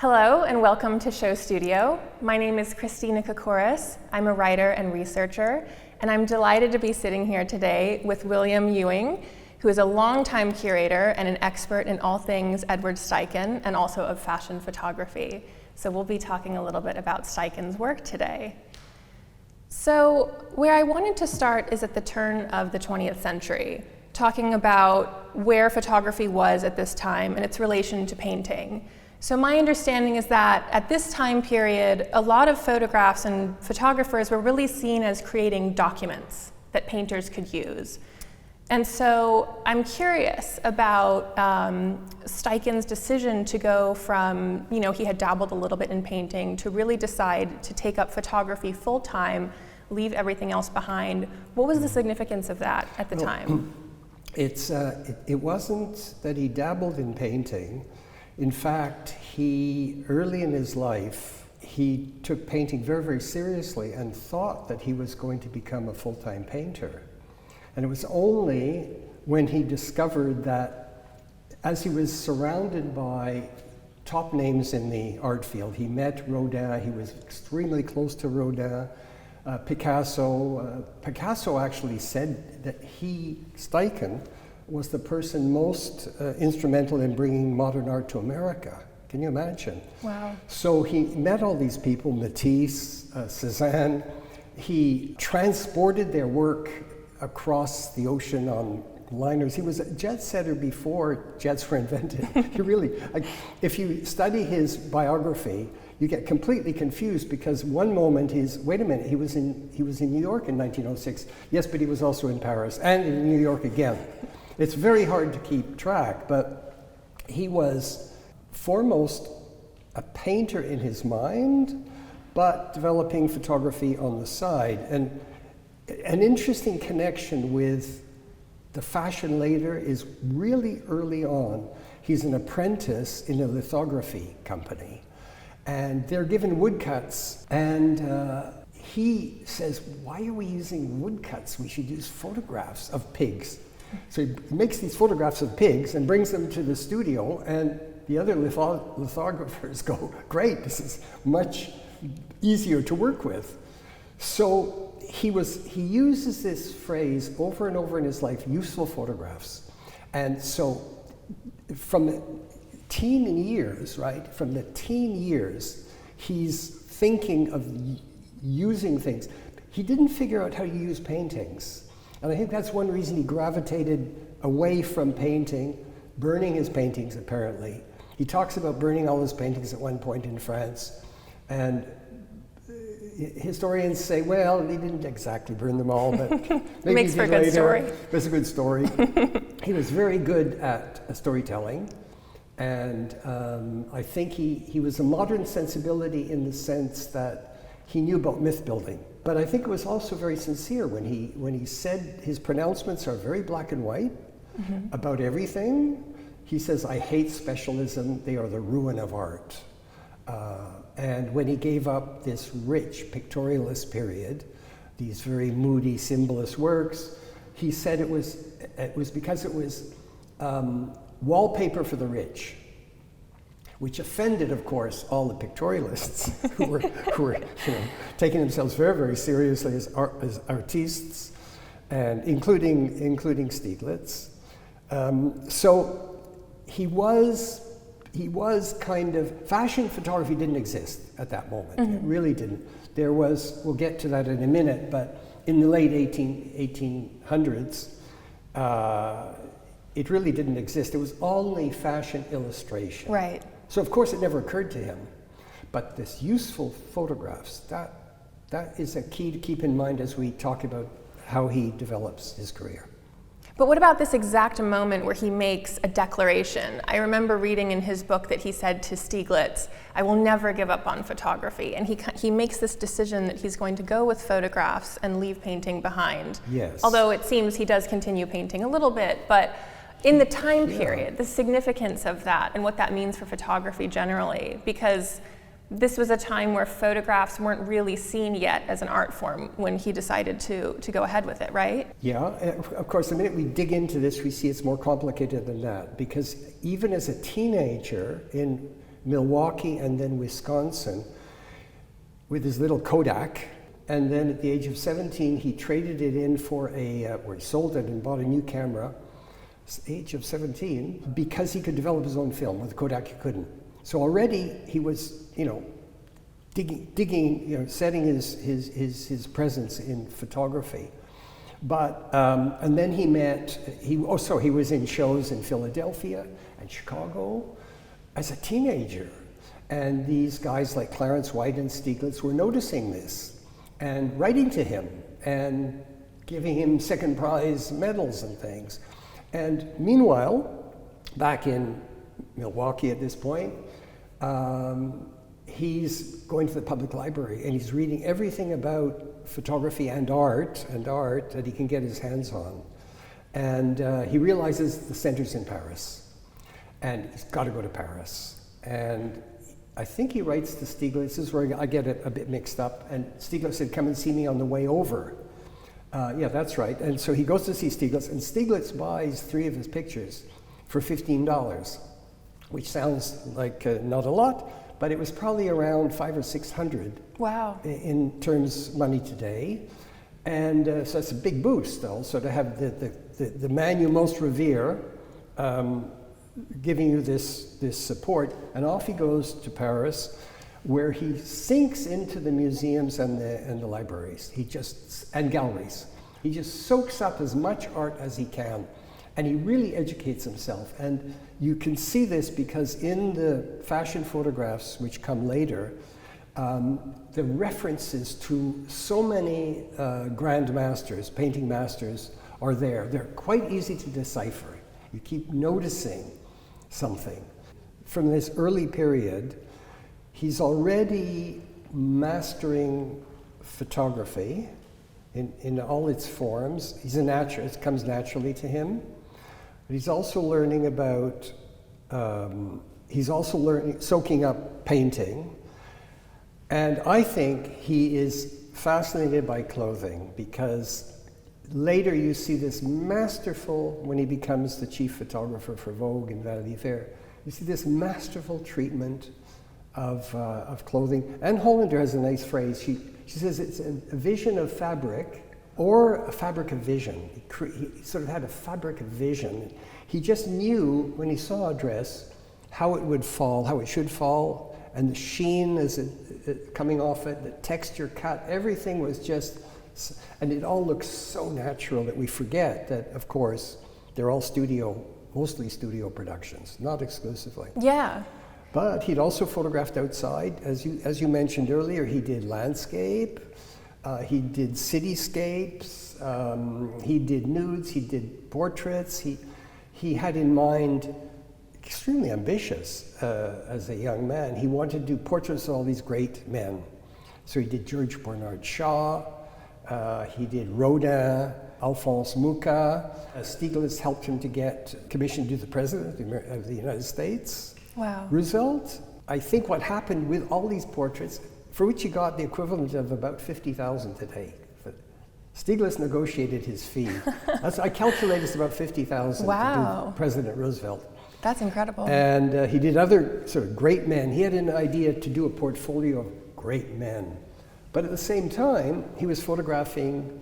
Hello and welcome to Show Studio. My name is Christina Cacouris. I'm a writer and researcher, and I'm delighted to be sitting here today with William Ewing, who is a longtime curator and an expert in all things Edward Steichen and also of fashion photography. So we'll be talking a little bit about Steichen's work today. So where I wanted to start is at the turn of the 20th century, talking about where photography was at this time and its relation to painting. So my understanding is that at this time period, a lot of photographs and photographers were really seen as creating documents that painters could use. And so I'm curious about Steichen's decision to go from, he had dabbled a little bit in painting, to really decide to take up photography full time, leave everything else behind. What was the significance of that at the time? It wasn't that he dabbled in painting. In fact, early in his life, he took painting very, very seriously and thought that he was going to become a full-time painter. And it was only when he discovered that as he was surrounded by top names in the art field, he met Rodin, he was extremely close to Rodin, Picasso. Picasso actually said that Steichen, was the person most instrumental in bringing modern art to America. Can you imagine? Wow. So he met all these people, Matisse, Cézanne. He transported their work across the ocean on liners. He was a jet setter before jets were invented. If you study his biography, you get completely confused because one moment wait a minute, he was in New York in 1906. Yes, but he was also in Paris and in New York again. It's very hard to keep track, but he was foremost a painter in his mind, but developing photography on the side. And an interesting connection with the fashion later is really early on. He's an apprentice in a lithography company, and they're given woodcuts, and he says, why are we using woodcuts? We should use photographs of pigs. So he makes these photographs of pigs and brings them to the studio, and the other lithographers go, great, this is much easier to work with. So he uses this phrase over and over in his life, useful photographs. And so from the teen years, he's thinking of using things. He didn't figure out how to use paintings. And I think that's one reason he gravitated away from painting, burning his paintings apparently. He talks about burning all his paintings at one point in France. And historians say, well, he didn't exactly burn them all, but maybe makes for a good story. It's a good story. He was very good at storytelling. And I think he was a modern sensibility in the sense that he knew about myth building. But I think it was also very sincere when he said his pronouncements are very black and white about everything. He says, I hate specialism, they are the ruin of art. And when he gave up this rich pictorialist period, these very moody symbolist works, he said it was because it was wallpaper for the rich, which offended, of course, all the pictorialists who were taking themselves very, very seriously as artistes, and including Stieglitz. So he was kind of, fashion photography didn't exist at that moment. It really didn't. There was, we'll get to that in a minute, but in the late 1800s, it really didn't exist. It was only fashion illustration. Right. So of course it never occurred to him. But this useful photographs, that is a key to keep in mind as we talk about how he develops his career. But what about this exact moment where he makes a declaration? I remember reading in his book that he said to Stieglitz, I will never give up on photography. And he makes this decision that he's going to go with photographs and leave painting behind. Yes. Although it seems he does continue painting a little bit, but in the time period, the significance of that and what that means for photography generally, because this was a time where photographs weren't really seen yet as an art form when he decided to go ahead with it, right? Yeah, of course, the minute we dig into this, we see it's more complicated than that, because even as a teenager in Milwaukee and then Wisconsin with his little Kodak. And then at the age of 17, he traded it in for or he sold it and bought a new camera. Age of 17, because he could develop his own film. With Kodak, he couldn't. So already he was, digging, setting his presence in photography. But and then he was in shows in Philadelphia and Chicago as a teenager, and these guys like Clarence White and Stieglitz were noticing this and writing to him and giving him second prize medals and things. And meanwhile, back in Milwaukee at this point, he's going to the public library and he's reading everything about photography and art that he can get his hands on. And he realizes the center's in Paris and he's got to go to Paris. And I think he writes to Stieglitz, this is where I get it a bit mixed up, and Stieglitz said, come and see me on the way over. Yeah, that's right. And so he goes to see Stieglitz, and Stieglitz buys 3 of his pictures for $15, which sounds like not a lot, but it was probably around $500 or $600. Wow. In terms of money today. And so it's a big boost also to have the man you most revere giving you this support. And off he goes to Paris, where he sinks into the museums and the libraries. And galleries. He just soaks up as much art as he can, and he really educates himself. And you can see this because in the fashion photographs which come later, the references to so many grand masters, painting masters, are there. They're quite easy to decipher. You keep noticing something. From this early period, he's already mastering photography in all its forms. He's a natural, it comes naturally to him. But he's also learning about, soaking up painting. And I think he is fascinated by clothing because later you see this masterful, when he becomes the chief photographer for Vogue and Vanity Fair, you see this masterful treatment of clothing. Anne Hollander has a nice phrase. She says it's a vision of fabric or a fabric of vision. He sort of had a fabric of vision. He just knew when he saw a dress how it would fall, how it should fall, and the sheen as it coming off it, the texture cut, everything was just, and it all looks so natural that we forget that, of course, they're all mostly studio productions, not exclusively. Yeah. But he'd also photographed outside. As you mentioned earlier, he did landscape, he did cityscapes, he did nudes, he did portraits. He had in mind, extremely ambitious as a young man, he wanted to do portraits of all these great men. So he did George Bernard Shaw, he did Rodin, Alphonse Mucha. Stieglitz helped him to get commissioned to the President of the United States. Wow. Roosevelt. I think what happened with all these portraits, for which he got the equivalent of about $50,000 today. Stieglitz negotiated his fee. I calculate it's about $50,000 wow. to do President Roosevelt. That's incredible. And he did other sort of great men. He had an idea to do a portfolio of great men. But at the same time, he was photographing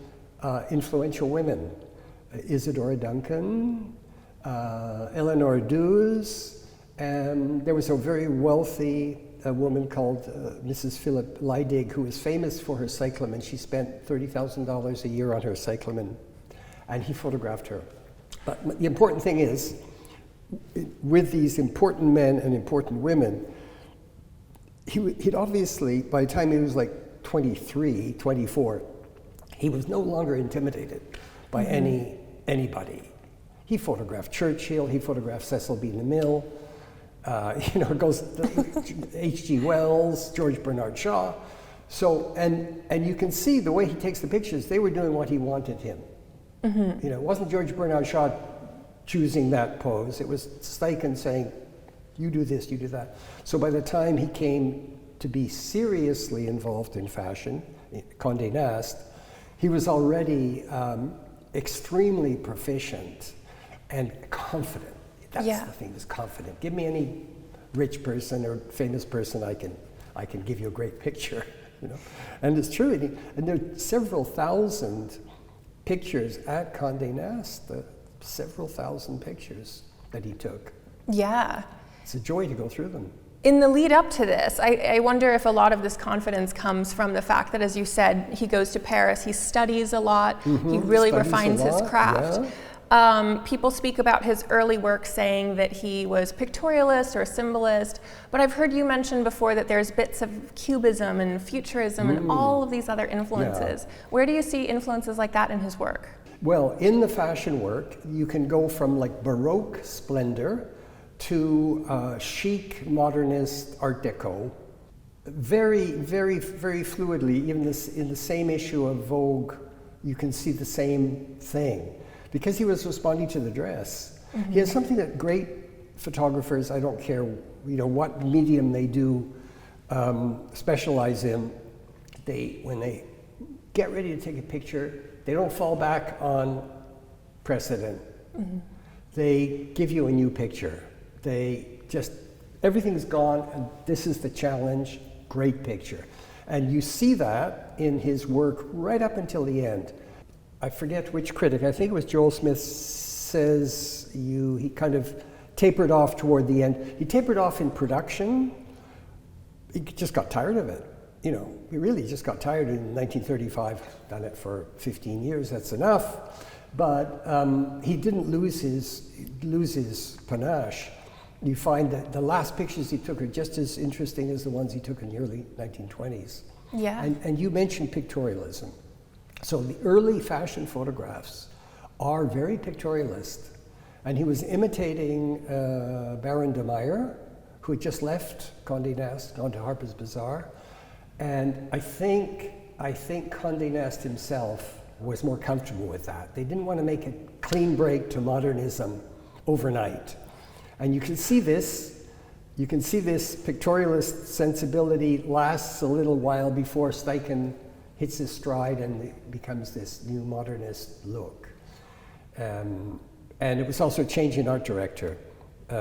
influential women. Isadora Duncan, Eleanor Duse, and there was a very wealthy woman called Mrs. Philip Lydig, who was famous for her cyclamen. She spent $30,000 a year on her cyclamen, and he photographed her. But the important thing is, with these important men and important women, he'd obviously, by the time he was like 23, 24, he was no longer intimidated by anybody. He photographed Churchill, he photographed Cecil B. DeMille, it goes H.G. Wells, George Bernard Shaw. So, and you can see the way he takes the pictures, they were doing what he wanted him. Mm-hmm. It wasn't George Bernard Shaw choosing that pose, it was Steichen saying, you do this, you do that. So by the time he came to be seriously involved in fashion, Condé Nast, he was already extremely proficient and confident. That's the thing, is confident. Give me any rich person or famous person, I can give you a great picture, you know. And it's true, and there are several thousand pictures at Condé Nast, several thousand pictures that he took. Yeah. It's a joy to go through them. In the lead up to this, I wonder if a lot of this confidence comes from the fact that, as you said, he goes to Paris, he studies a lot, he really refines his craft. Yeah. People speak about his early work saying that he was pictorialist or symbolist, but I've heard you mention before that there's bits of cubism and futurism and all of these other influences. Yeah. Where do you see influences like that in his work? Well, in the fashion work, you can go from like Baroque splendor to chic modernist Art Deco, very, very, very fluidly. Even in the same issue of Vogue, you can see the same thing, because he was responding to the dress. Mm-hmm. He has something that great photographers, I don't care, you know, what medium they do specialize in. When they get ready to take a picture, they don't fall back on precedent. Mm-hmm. They give you a new picture. They just, everything's gone, and this is the challenge, great picture. And you see that in his work right up until the end. I forget which critic, I think it was Joel Smith, says he kind of tapered off toward the end. He tapered off in production. He just got tired of it. You know, he really just got tired in 1935, done it for 15 years, that's enough. But he didn't lose his panache. You find that the last pictures he took are just as interesting as the ones he took in the early 1920s. Yeah. And you mentioned pictorialism. So the early fashion photographs are very pictorialist. And he was imitating Baron de Meyer, who had just left Condé Nast, gone to Harper's Bazaar. And I think Condé Nast himself was more comfortable with that. They didn't want to make a clean break to modernism overnight. And you can see this pictorialist sensibility lasts a little while before Steichen hits his stride and it becomes this new modernist look. And it was also a change in art director by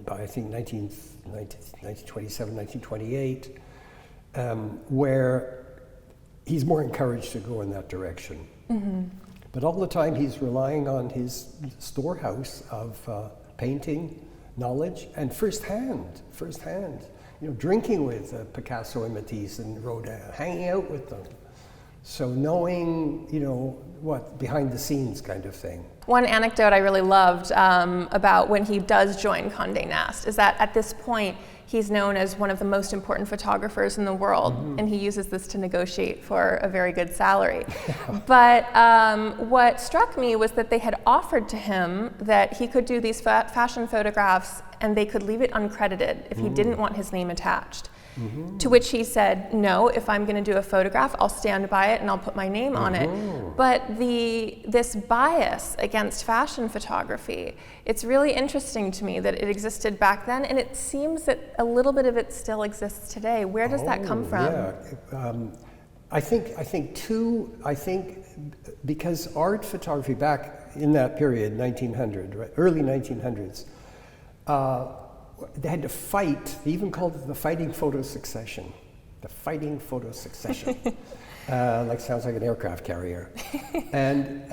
I think 1927, 1928, where he's more encouraged to go in that direction. Mm-hmm. But all the time he's relying on his storehouse of painting knowledge and firsthand, you know, drinking with Picasso and Matisse and Rodin, hanging out with them. So knowing, you know, what, behind the scenes kind of thing. One anecdote I really loved about when he does join Condé Nast is that at this point, he's known as one of the most important photographers in the world, mm-hmm. and he uses this to negotiate for a very good salary. But what struck me was that they had offered to him that he could do these fashion photographs and they could leave it uncredited if he didn't want his name attached. Mm-hmm. To which he said, no, if I'm going to do a photograph, I'll stand by it and I'll put my name on it. But this bias against fashion photography, it's really interesting to me that it existed back then, and it seems that a little bit of it still exists today. Where does that come from? Yeah. I think because art photography back in that period, 1900, right, early 1900s, they had to fight. They even called it the fighting photo succession. The fighting photo succession. Sounds like an aircraft carrier. And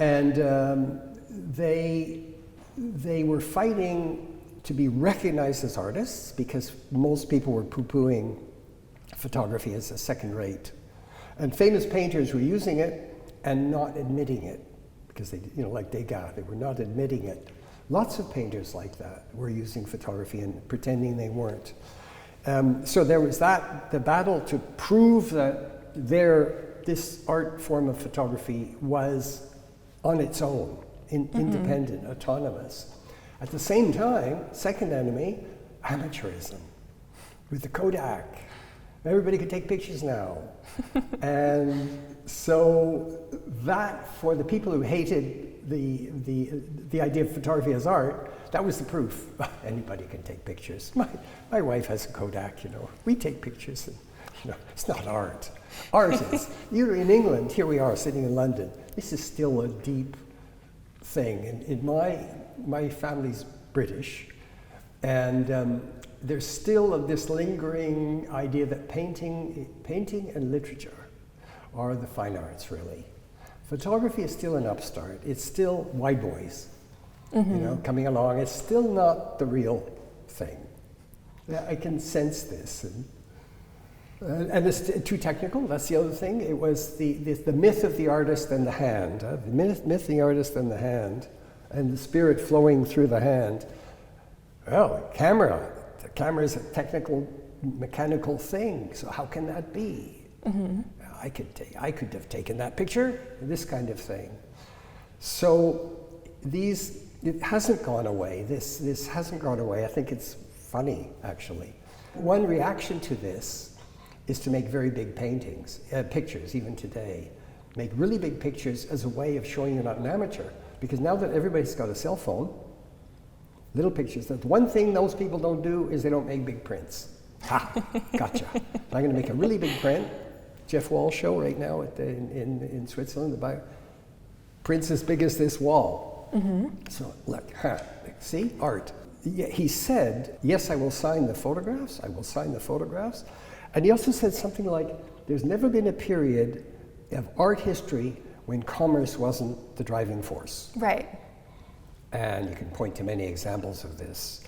they were fighting to be recognized as artists because most people were poo-pooing photography as a second rate. And famous painters were using it and not admitting it because they, you know, like Degas, they were not admitting it. Lots of painters like that were using photography and pretending they weren't. So there was the battle to prove that this art form of photography was on its own, independent, autonomous. At the same time, second enemy, amateurism with the Kodak. Everybody could take pictures now. And so that, for the people who hated the idea of photography as art, that was the proof. Anybody can take pictures. My wife has a Kodak, you know. We take pictures, and, you know, it's not art. Art is, you're in England, here we are sitting in London. This is still a deep thing. And in my family's British, And there's still this lingering idea that painting and literature are the fine arts, really. Photography is still an upstart. It's still white boys, coming along. It's still not the real thing. I can sense this. And it's too technical, that's the other thing. It was the myth of the artist and the hand. The myth of the artist and the hand, and the spirit flowing through the hand. Well, the camera is a technical, mechanical thing, so how can that be? I could have taken that picture, this kind of thing. So it hasn't gone away. This hasn't gone away. I think it's funny, actually. One reaction to this is to make very big pictures, even today. Make really big pictures as a way of showing you're not an amateur. Because now that everybody's got a cell phone, little pictures, the one thing those people don't do is they don't make big prints. Ha, gotcha. I'm going to make a really big print. Jeff Wall show right now in Switzerland, the prints as big as this wall. So look, see, art. Yeah, he said, yes, I will sign the photographs. And he also said something like, there's never been a period of art history when commerce wasn't the driving force. Right. And you can point to many examples of this.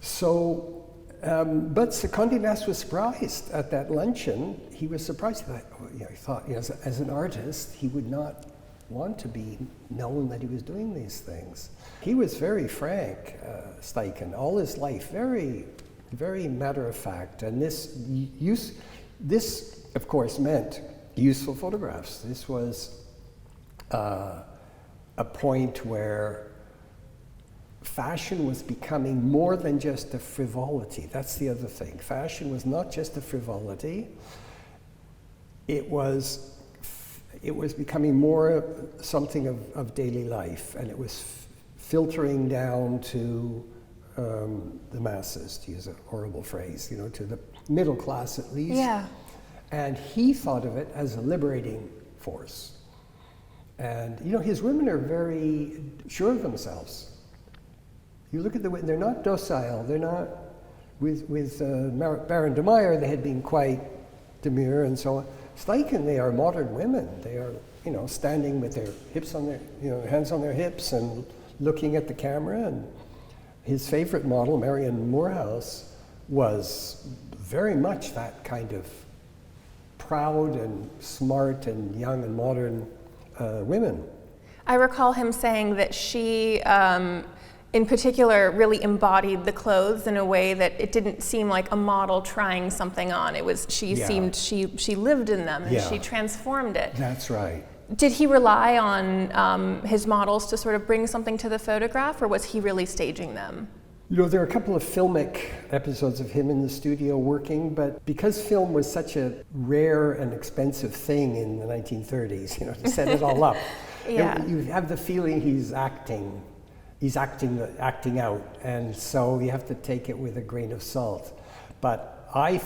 So, but Condé Nast was surprised at that luncheon. He was surprised that he thought, as an artist, he would not want to be known that he was doing these things. He was very frank, Steichen, all his life, very, very matter of fact. And this, of course, meant useful photographs. This was a point where fashion was becoming more than just a frivolity. That's the other thing. Fashion was not just a frivolity. It was becoming more something of daily life, and it was filtering down to the masses, to use a horrible phrase, to the middle class at least. Yeah. And he thought of it as a liberating force. And his women are very sure of themselves. You look at they're not docile. They're not, with Baron de Meyer, they had been quite demure and so on. Steichen, they are modern women. They are, standing with their hips on their, hands on their hips and looking at the camera. And his favorite model, Marion Morehouse, was very much that kind of proud and smart and young and modern women. I recall him saying that she, in particular, really embodied the clothes in a way that it didn't seem like a model trying something on. It was, she lived in them and she transformed it. That's right. Did he rely on his models to sort of bring something to the photograph, or was he really staging them? There are a couple of filmic episodes of him in the studio working, but because film was such a rare and expensive thing in the 1930s, to set it all up, you have the feeling he's acting out, and so you have to take it with a grain of salt. But I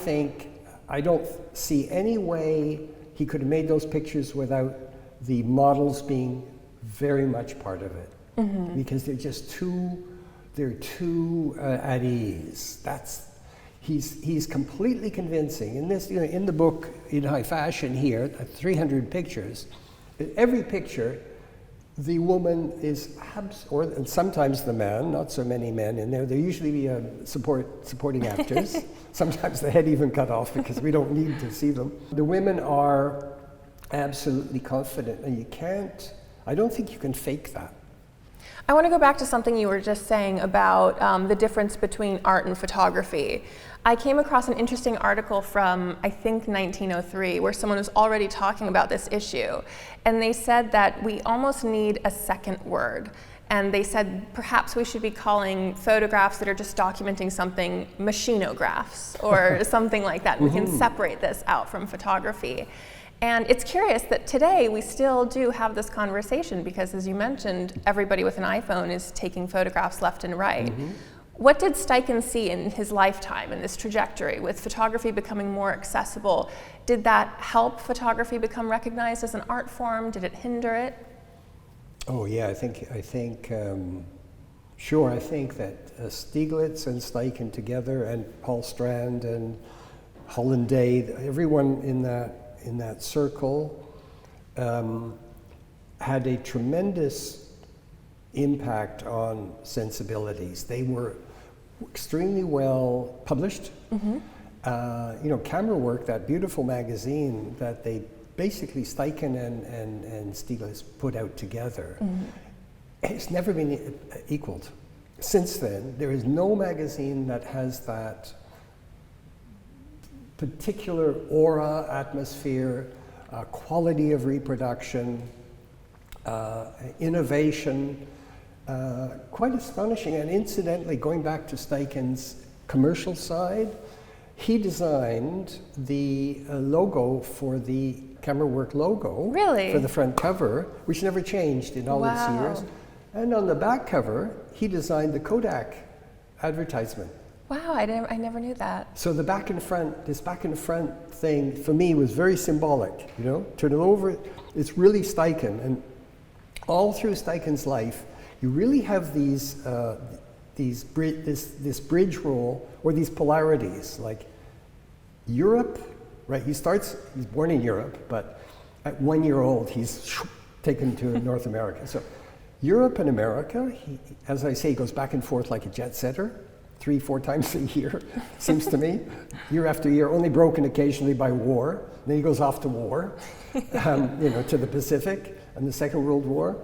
don't see any way he could have made those pictures without the models being very much part of it, because they're just too at ease. He's completely convincing. In this, in the book, in High Fashion here, 300 pictures, every picture, the woman is, and sometimes the man, not so many men in there. There usually be supporting actors. Sometimes the head even cut off because we don't need to see them. The women are absolutely confident, and I don't think you can fake that. I want to go back to something you were just saying about the difference between art and photography. I came across an interesting article from, I think, 1903, where someone was already talking about this issue. And they said that we almost need a second word. And they said perhaps we should be calling photographs that are just documenting something machinographs or something like that. We can separate this out from photography. And it's curious that today we still do have this conversation because, as you mentioned, everybody with an iPhone is taking photographs left and right. What did Steichen see in his lifetime, in this trajectory, with photography becoming more accessible? Did that help photography become recognized as an art form? Did it hinder it? Oh yeah, I think Sure, I think that Stieglitz and Steichen together, and Paul Strand and Hollanday, everyone in that circle had a tremendous impact on sensibilities. They were extremely well published. Camera Work, that beautiful magazine that they basically Steichen and Stieglitz put out together, it's never been equaled. Since then, there is no magazine that has that particular aura, atmosphere, quality of reproduction, innovation, quite astonishing. And incidentally, going back to Steichen's commercial side, he designed the logo for the Camera Work logo for the front cover, which never changed in all its years. And on the back cover, he designed the Kodak advertisement. Wow, I never knew that. So the back and front, this back and front thing for me was very symbolic. Turn it over, it's really Steichen, and all through Steichen's life, you really have this bridge role, or these polarities, like Europe, right? He's born in Europe, but at 1 year old, he's taken to North America. So Europe and America, he, as I say, goes back and forth like a jet setter, 3-4 times a year, seems to me, year after year, only broken occasionally by war. Then he goes off to war, to the Pacific and the Second World War.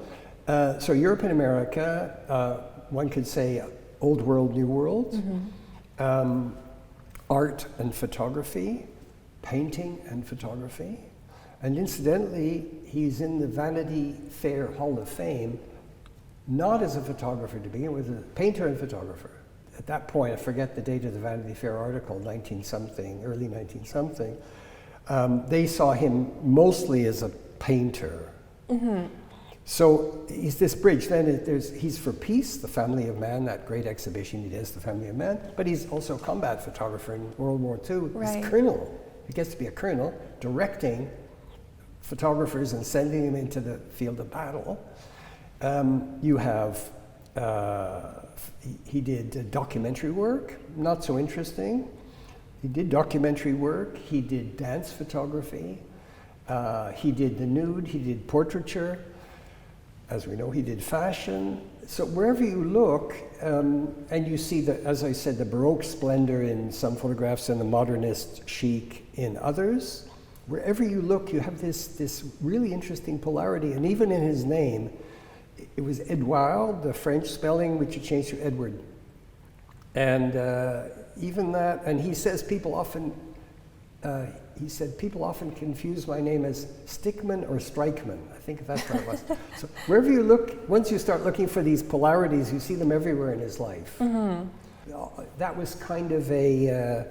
So Europe and America, one could say old world, new world, art and photography, painting and photography. And incidentally, he's in the Vanity Fair Hall of Fame, not as a photographer to begin with, a painter and photographer. At that point, I forget the date of the Vanity Fair article, 19-something, early 19-something, they saw him mostly as a painter. So he's this bridge. Then he's for Peace, The Family of Man, that great exhibition he does, The Family of Man, but he's also a combat photographer in World War II. Right. He's colonel. He gets to be a colonel, directing photographers and sending them into the field of battle. You have, he did documentary work, not so interesting. He did documentary work, he did dance photography, he did the nude, he did portraiture. As we know, he did fashion. So wherever you look, and you see, as I said, the Baroque splendor in some photographs and the modernist chic in others, wherever you look, you have this really interesting polarity. And even in his name, it was Edouard, the French spelling, which he changed to Edward. And even that, and he says people often confuse my name as Stickman or Strikeman. I think that's what it was. So wherever you look, once you start looking for these polarities, you see them everywhere in his life. That was kind of the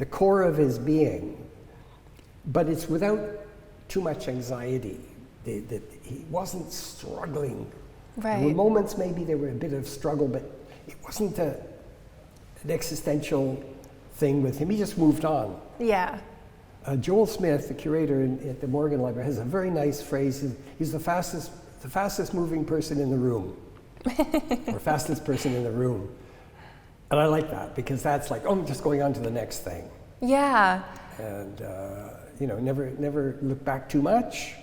core of his being. But it's without too much anxiety. That he wasn't struggling. Right. There were moments maybe there were a bit of struggle, but it wasn't an existential thing with him. He just moved on. Yeah. Joel Smith, the curator at the Morgan Library, has a very nice phrase. He's the fastest moving person in the room, or fastest person in the room. And I like that, because that's like, I'm just going on to the next thing. Yeah. And never look back too much.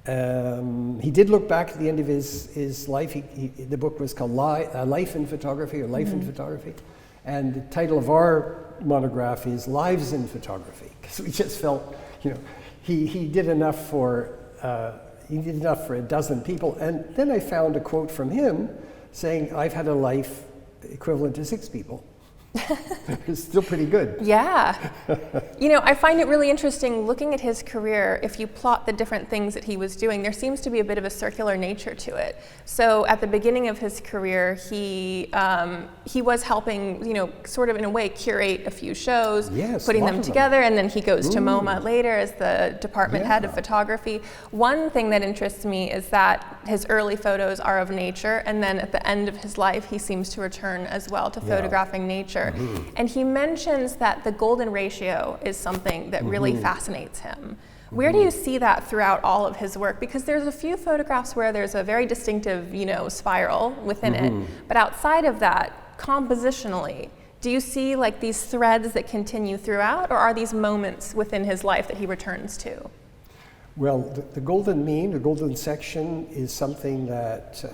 He did look back at the end of his life. The book was called Life in Photography, or Life in Photography. And the title of our monograph is Lives in Photography, because we just felt, he did enough for a dozen people. And then I found a quote from him saying, I've had a life equivalent to 6 people. It's still pretty good. Yeah. I find it really interesting looking at his career. If you plot the different things that he was doing, there seems to be a bit of a circular nature to it. So at the beginning of his career, he was helping, sort of in a way, curate a few shows, putting them together, and then he goes to MoMA later as the department head of photography. One thing that interests me is that his early photos are of nature, and then at the end of his life, he seems to return as well to photographing nature. And he mentions that the golden ratio is something that really fascinates him. Where do you see that throughout all of his work? Because there's a few photographs where there's a very distinctive, spiral within it. But outside of that, compositionally, do you see like these threads that continue throughout, or are these moments within his life that he returns to? Well, the golden mean, the golden section, is something that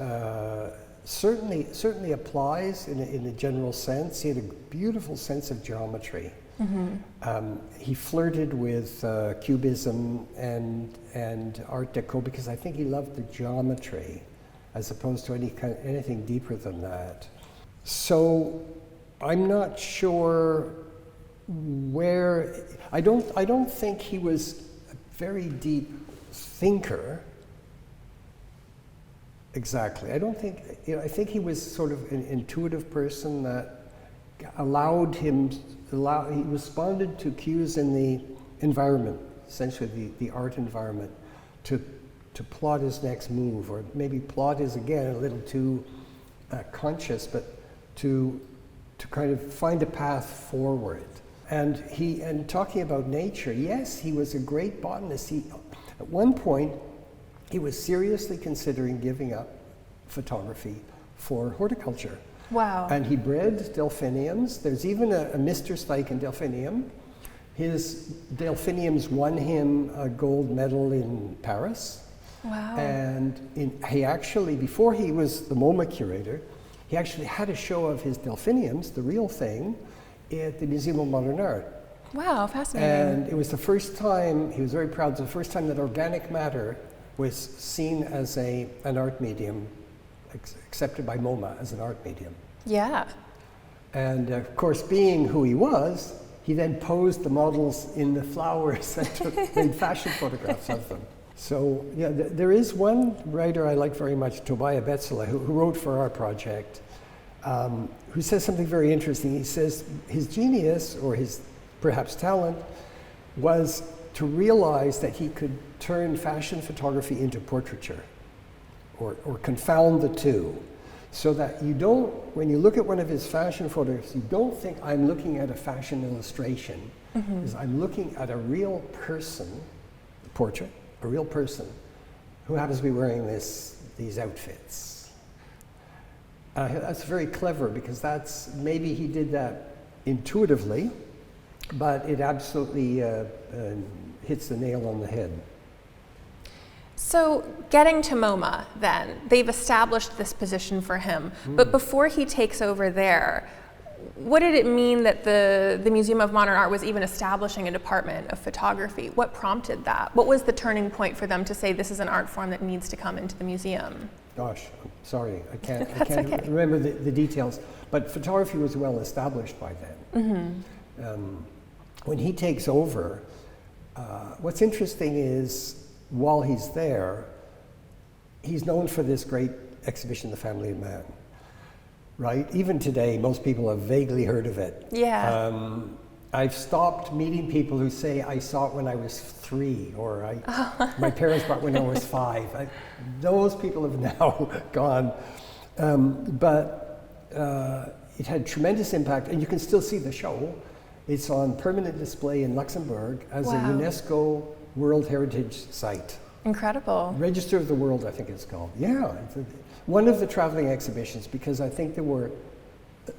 certainly applies in a general sense. He had a beautiful sense of geometry. He flirted with Cubism and Art Deco because I think he loved the geometry as opposed to anything deeper than that. So I'm not sure where, I don't think he was a very deep thinker. Exactly. I don't think, I think he was sort of an intuitive person that he responded to cues in the environment, essentially the art environment, to plot his next move, or maybe plot is again a little too conscious, but to kind of find a path forward. And talking about nature, yes, he was a great botanist. At one point, he was seriously considering giving up photography for horticulture. Wow. And he bred delphiniums. There's even a Mr. Steichen delphinium. His delphiniums won him a gold medal in Paris. Wow. And he actually, before he was the MoMA curator, he actually had a show of his delphiniums, the real thing, at the Museum of Modern Art. Wow, fascinating. And it was the first time, he was very proud, it was the first time that organic matter was seen as an art medium, accepted by MoMA as an art medium. Yeah. And of course, being who he was, he then posed the models in the flowers and made fashion photographs of them. So yeah, there is one writer I like very much, Tobias Betzela, who wrote for our project, who says something very interesting. He says his genius, or his perhaps talent, was to realize that he could turn fashion photography into portraiture, or confound the two, so that you don't, when you look at one of his fashion photos, you don't think I'm looking at a fashion illustration, because I'm looking at a real person, portrait, a real person, who happens to be wearing these outfits. That's very clever, because maybe he did that intuitively, but it absolutely hits the nail on the head. So getting to MoMA then, they've established this position for him, but before he takes over there, what did it mean that the Museum of Modern Art was even establishing a department of photography? What prompted that? What was the turning point for them to say this is an art form that needs to come into the museum? Gosh, I'm sorry, I can't okay. remember the details, but photography was well established by then. When he takes over, what's interesting is, while he's there, he's known for this great exhibition, The Family of Man, right? Even today, most people have vaguely heard of it. Yeah. I've stopped meeting people who say, I saw it when I was 3, or my parents brought it when I was 5. Those people have now gone. But it had tremendous impact, and you can still see the show. It's on permanent display in Luxembourg as a UNESCO World Heritage Site. Incredible. Register of the World, I think it's called. Yeah, it's one of the traveling exhibitions, because I think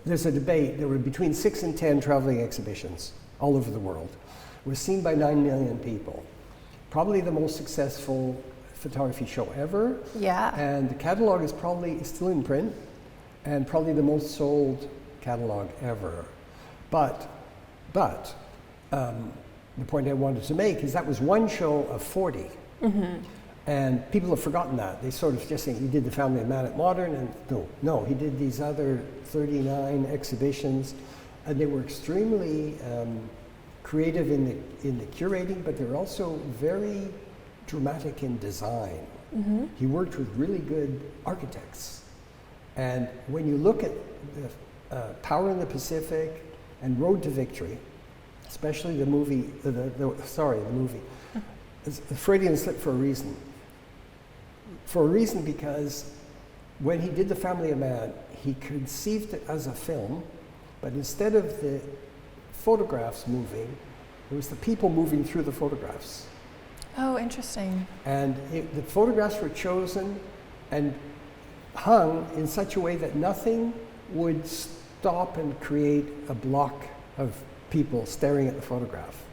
there's a debate, there were between 6 and 10 traveling exhibitions all over the world. It was seen by 9 million people. Probably the most successful photography show ever. Yeah. And the catalog is probably still in print, and probably the most sold catalog ever. But the point I wanted to make is that was one show of 40. And people have forgotten that. They sort of just think he did The Family of Man at Modern, and no, he did these other 39 exhibitions, and they were extremely creative in the curating, but they were also very dramatic in design. He worked with really good architects. And when you look at the Power in the Pacific and Road to Victory, especially the movie, the movie. It's a Freudian slip for a reason. For a reason because when he did The Family of Man, he conceived it as a film, but instead of the photographs moving, it was the people moving through the photographs. Oh, interesting. And the photographs were chosen and hung in such a way that nothing would stop and create a block of people staring at the photograph.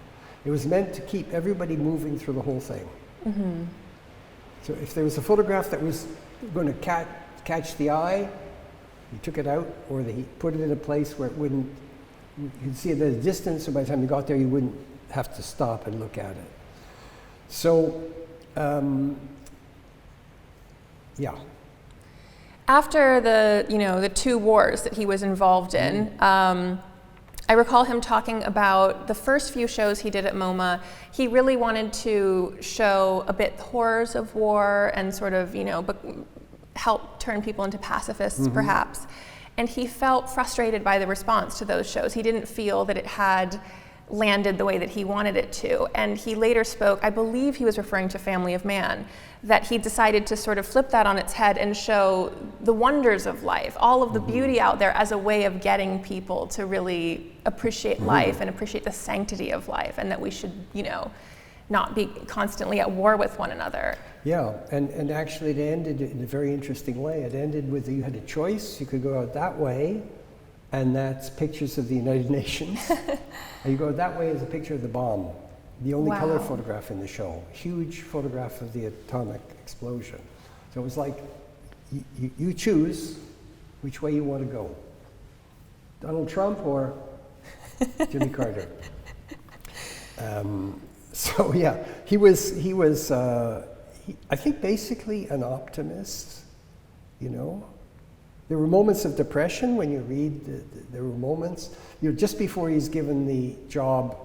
It was meant to keep everybody moving through the whole thing. Mm-hmm. So if there was a photograph that was going to catch the eye, you took it out, or he put it in a place where it wouldn't, you could see it at a distance, so by the time you got there, you wouldn't have to stop and look at it. So, yeah. After the two wars that he was involved in, I recall him talking about the first few shows he did at MoMA. He really wanted to show a bit the horrors of war and sort of, help turn people into pacifists, perhaps. And he felt frustrated by the response to those shows. He didn't feel that it had landed the way that he wanted it to. And he later spoke, I believe he was referring to Family of Man, that he decided to sort of flip that on its head and show the wonders of life, all of the beauty out there, as a way of getting people to really appreciate life and appreciate the sanctity of life, and that we should, not be constantly at war with one another. Yeah, and actually it ended in a very interesting way. It ended with you had a choice. You could go out that way, and that's pictures of the United Nations. And you go that way is a picture of the bomb, the only color photograph in the show. Huge photograph of the atomic explosion. So it was like, you choose which way you want to go. Donald Trump or Jimmy Carter. So yeah, he was I think basically an optimist, There were moments of depression when you read, there were moments, just before he's given the job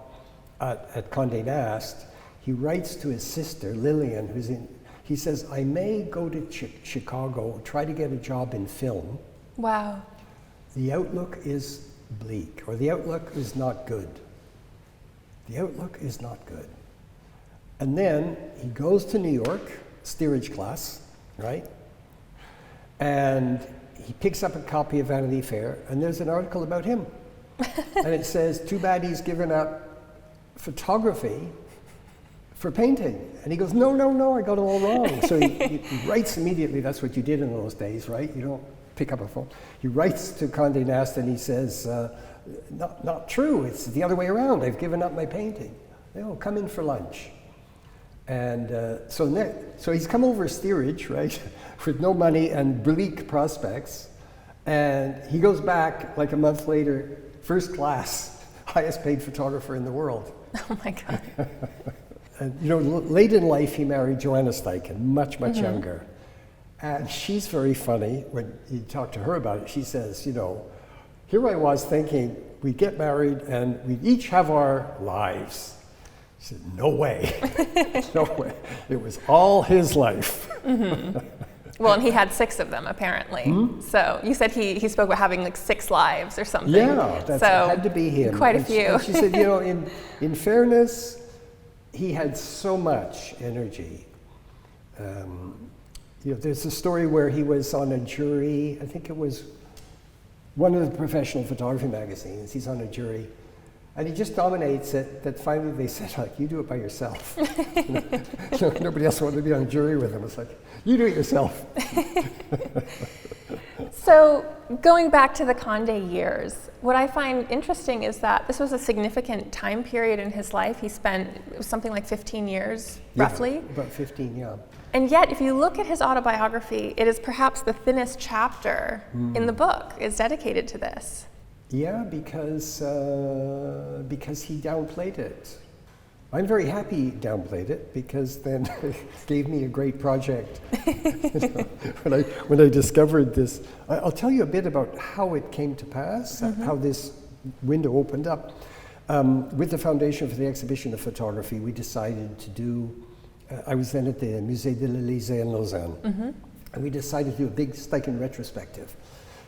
at Condé Nast, he writes to his sister, Lillian, he says, I may go to Chicago, try to get a job in film. Wow. The outlook is bleak, or the outlook is not good. The outlook is not good. And then he goes to New York, steerage class, right? And he picks up a copy of Vanity Fair, and there's an article about him. And it says, too bad he's given up photography for painting. And he goes, no, I got it all wrong. So he writes immediately. That's what you did in those days, right? You don't pick up a phone. He writes to Condé Nast and he says, not true, it's the other way around. I've given up my painting. Come in for lunch. And so he's come over steerage, right, with no money and bleak prospects. And he goes back like a month later, first class, highest paid photographer in the world. Oh my God. And late in life he married Joanna Steichen, much younger. And she's very funny. When you talk to her about it, she says, here I was thinking we'd get married and we'd each have our lives. She said, no way. No way. It was all his life. Well, and he had 6 of them, apparently. So you said he spoke about having like 6 lives or something. Yeah, that had to be him. Quite a few. She said, in fairness, he had so much energy. There's a story where he was on a jury, I think it was one of the professional photography magazines, he's on a jury, and he just dominates it, that finally they said, you do it by yourself. Nobody else wanted to be on a jury with him. It's like, you do it yourself. So going back to the Condé years, what I find interesting is that this was a significant time period in his life. He spent, it was something like 15 years, roughly. About 15, yeah. And yet, if you look at his autobiography, it is perhaps the thinnest chapter in the book is dedicated to this. Yeah, because he downplayed it. I'm very happy he downplayed it, because then it gave me a great project. When I discovered this, I'll tell you a bit about how it came to pass, how this window opened up. With the Foundation for the Exhibition of Photography, we decided to do, I was then at the Musée de l'Élysée in Lausanne, and we decided to do a big Steichen retrospective.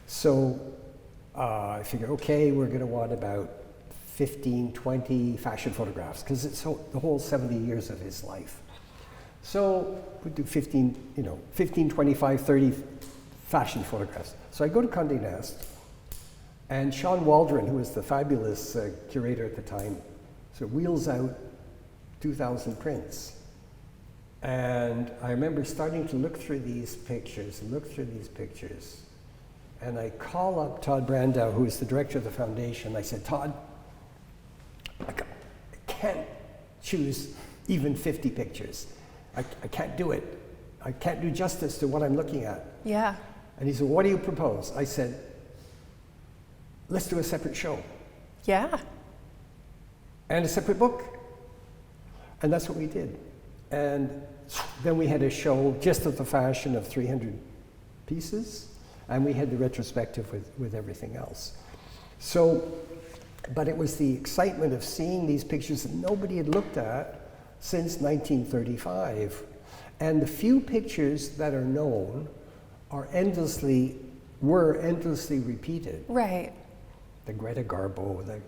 So I figured, okay, we're going to want about 15, 20 fashion photographs, because it's the whole 70 years of his life. So we do 15, 25, 30 fashion photographs. So I go to Condé Nast, and Sean Waldron, who was the fabulous curator at the time, so wheels out 2,000 prints. And I remember starting to look through these pictures, and I call up Todd Brandow, who is the director of the foundation. I said, Todd, I can't choose even 50 pictures. I can't do it. I can't do justice to what I'm looking at. Yeah. And he said, what do you propose? I said, let's do a separate show. Yeah. And a separate book. And that's what we did. And then we had a show just of the fashion of 300 pieces, and we had the retrospective with everything else. So, but it was the excitement of seeing these pictures that nobody had looked at since 1935. And the few pictures that are known were endlessly repeated. Right. The Greta Garbo, the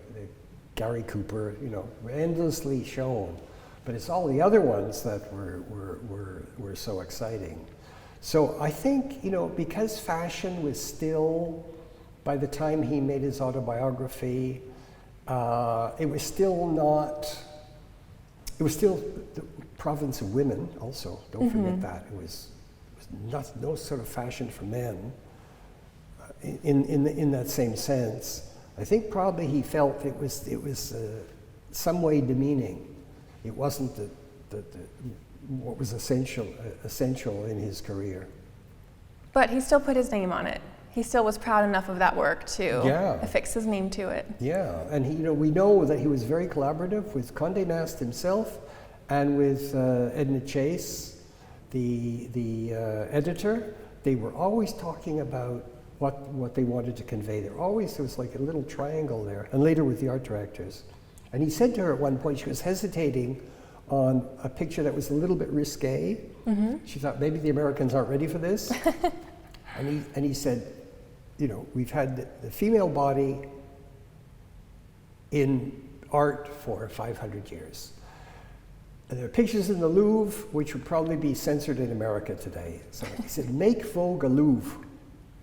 Gary Cooper, were endlessly shown. But it's all the other ones that were so exciting. So I think, because fashion was still, by the time he made his autobiography, it was still the province of women also, don't forget that. It was no sort of fashion for men in that same sense. I think probably he felt it was some way demeaning. It wasn't what was essential in his career. But he still put his name on it. He still was proud enough of that work to affix his name to it. Yeah, and we know that he was very collaborative with Condé Nast himself and with Edna Chase, the editor. They were always talking about what they wanted to convey. There was like a little triangle there, and later with the art directors. And he said to her at one point, she was hesitating on a picture that was a little bit risque. Mm-hmm. She thought maybe the Americans aren't ready for this. and he said, we've had the female body in art for 500 years. And there are pictures in the Louvre which would probably be censored in America today. So he said, make Vogue a Louvre.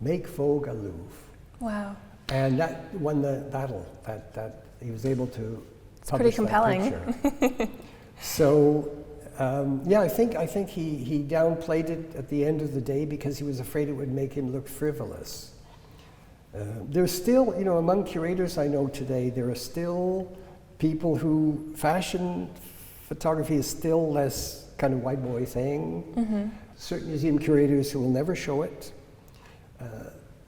Make Vogue a Louvre. Wow. And that won the battle, that he was able to publish that picture. Pretty compelling. So, I think he downplayed it at the end of the day because he was afraid it would make him look frivolous. There's still, among curators I know today, there are still people who fashion photography is still less kind of white boy thing. Mm-hmm. Certain museum curators who will never show it.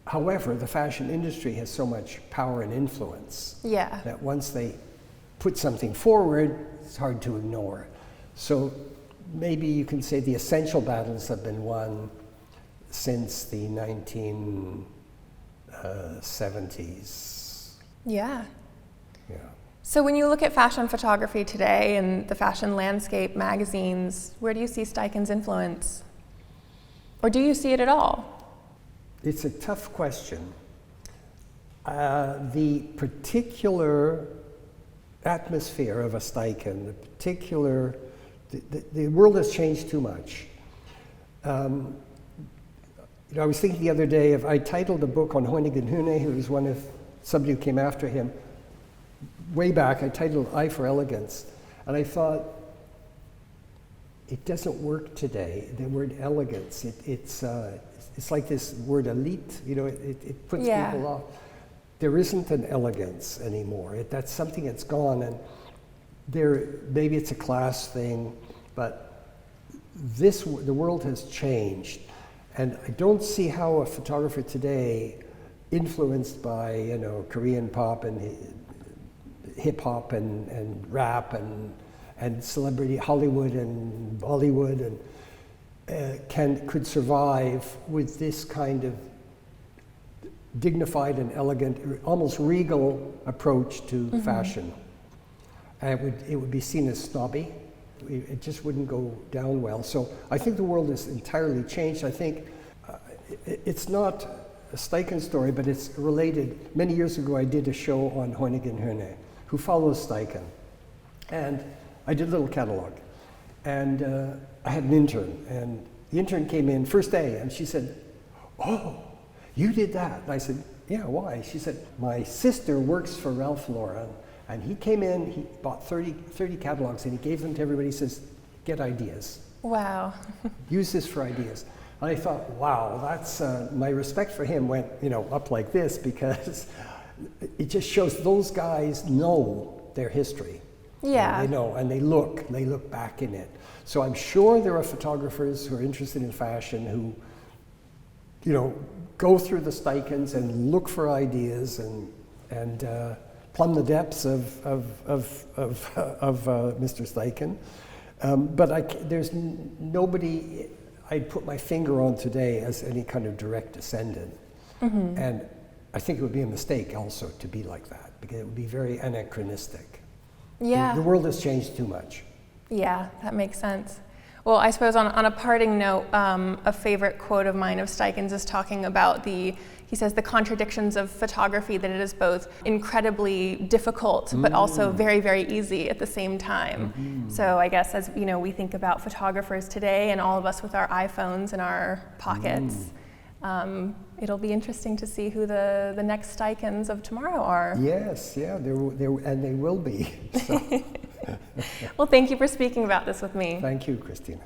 However, the fashion industry has so much power and influence that once they put something forward, it's hard to ignore. So maybe you can say the essential battles have been won since the 1970s. Yeah. Yeah. So when you look at fashion photography today and the fashion landscape magazines, where do you see Steichen's influence? Or do you see it at all? It's a tough question. The particular atmosphere of a Steichen, the world has changed too much. I was thinking the other day I titled a book on Hoyningen Huene, who was somebody who came after him. Way back, I titled Eye for Elegance, and I thought, it doesn't work today. The word elegance, it's like this word elite, it puts people off. There isn't an elegance anymore. That's something that's gone, and maybe it's a class thing, but the world has changed, and I don't see how a photographer today, influenced by Korean pop and hip hop and rap and celebrity Hollywood and Bollywood could survive with this kind of dignified and elegant, almost regal approach to fashion. It would be seen as snobby. It just wouldn't go down well. So I think the world has entirely changed. I think it's not a Steichen story, but it's related. Many years ago, I did a show on Hoyningen Huene, who follows Steichen. And I did a little catalog. And I had an intern, and the intern came in first day, and she said, "Oh, you did that?" And I said, "Yeah, why?" She said, "My sister works for Ralph Lauren, and he came in, he bought 30 catalogs, and he gave them to everybody. He says, get ideas." Wow. Use this for ideas. And I thought, wow, that's my respect for him went, up like this, because it just shows those guys know their history. Yeah. They know, and they look back in it. So I'm sure there are photographers who are interested in fashion who, go through the Steichens and look for ideas and plumb the depths of Mr. Steichen. But there's nobody I'd put my finger on today as any kind of direct descendant. Mm-hmm. And I think it would be a mistake also to be like that, because it would be very anachronistic. Yeah. The world has changed too much. Yeah, that makes sense. Well, I suppose on a parting note, a favorite quote of mine of Steichen's is talking about he says the contradictions of photography, that it is both incredibly difficult, but also very, very easy at the same time. Mm-hmm. So I guess as we think about photographers today, and all of us with our iPhones in our pockets, it'll be interesting to see who the next Steichens of tomorrow are. Yes, yeah, and they will be. So. Well, thank you for speaking about this with me. Thank you, Christina.